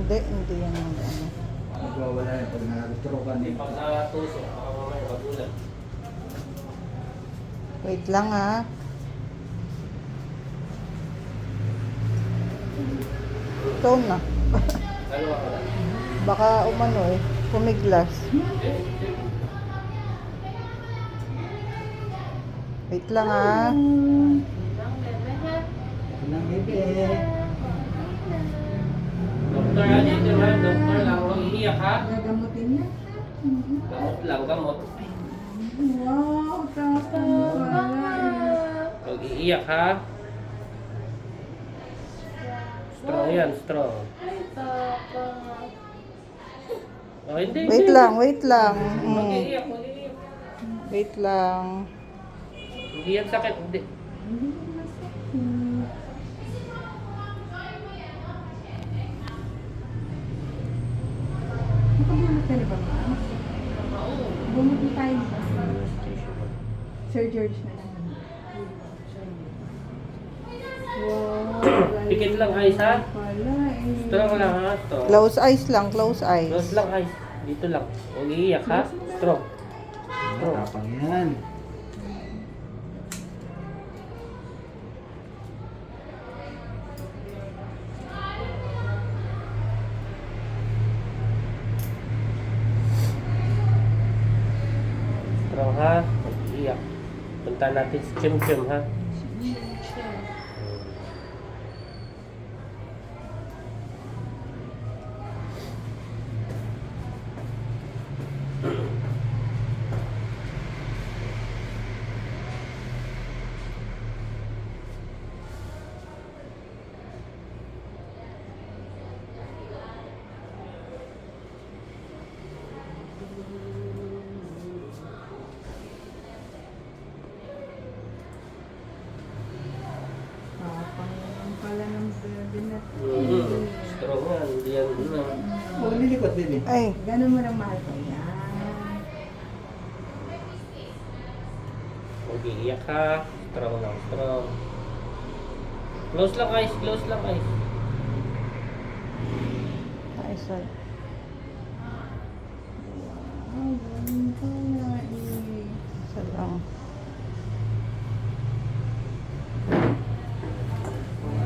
Hindi yan ang ano. Nagwawala yan pag nakaturukan eh. Pag natusok, baka mamaya magulat. Wait lang ha. Ikaw na. Dalawa ka lang. Baka umano eh. Pumiglas. Wait lang ha. Nang bebe. Doktor, ano yun naman? Doktor lang, huwag iiyak ha? Gagamutin niya. Gamot lang, gamot. Wow, tapos Huwag iiyak ha? Strong yan, strong. Oh, hindi, Wait hindi. lang, wait lang. Huwag iiyak, huwag iiyak. Wait lang. Hindi yan sakit, hindi. Nakabunot ka na ba? Bumot na tayo ba? Sir George na lang. Wow. Pikit lang, eyes ha? Pala eh. Strong lang ha, strong. Close eyes lang, close eyes. Close lang, eyes. Dito lang. Huwag iiyak ha? Strong. Matapang yan. Strong ha? Huwag iiyak. Punta natin si Chim Chim ha? Tapang pala ng bebe na. Strong yan. Hindi yan ano. Huwag nilikot bebe. Ay, Ganun mo lang mahal ko. Yan. Huwag iiyak ha? Strong lang, strong. Close lang eyes, close lang eyes. eyes lang. Ang ganda na eh. Isa lang.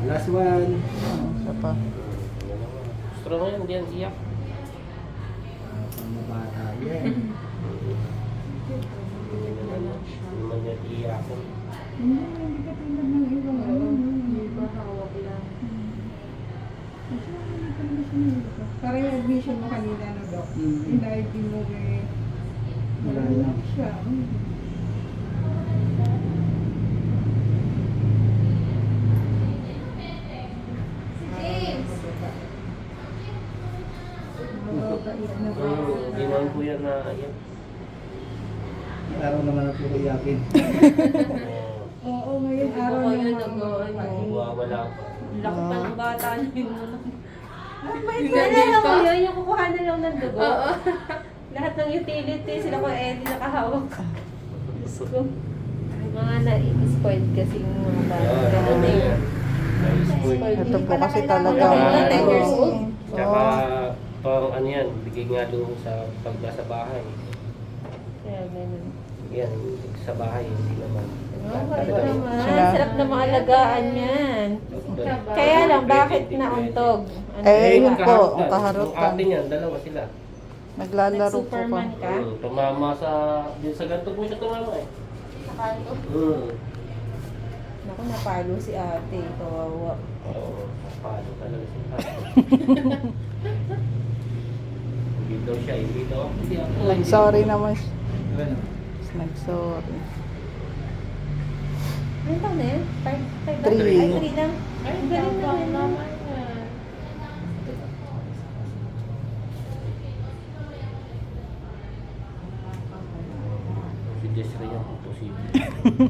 Last one. Isa pa. Strong yan, hindi yan iyak. Pang bata yan. Hindi naman yan iyak. Hindi ka tulad ng ibang ano. Hindi ba hawak lang. Para yung admission mo kanina, no, Doc? Yung IV mo, eh. Wala Wala lang. siya. Hindi naman po yan na iyak. Araw naman ang tukuyakin. Oo, ngayon araw naman. Wala pa. Laki pa ng bata niyo yun. Nalala Nalala mo yun, yung kukuha na lang ng dugo. Lahat ng utility, sila ko Eddie nakahawak. Diyos ko. Mga na-spoiled kasi yung mga bata. Ano na yan? Spoiled. Ito po kasi talaga. Wala, 10 years old. Tsaka, pang ano yan, bigay nga doon sa pag nasa bahay. Kaya ganun. Yan, sa bahay, hindi naman. Ito naman, Sila- sarap na maalagaan yan. Kaya lang, bakit nauntog? Ano Eh, ba? yun po, ang Yung kaharutan. ate niyan, dalawa sila. Naglalaro po pa. Nag-Superman ka? Tumama din sa ganito po siya tumama eh. Sa kanto? Naku, napalo si ate. Kawawa. Oo, paano talaga si ate. Hindi daw siya, hindi daw ako. Hindi ako. Nag-sorry naman siya. Ano? Nag-sorry. Ano taon na yan? 5 Three. Ay, 3 lang. Ay, ang galing naman. Si Desiree yan, posible.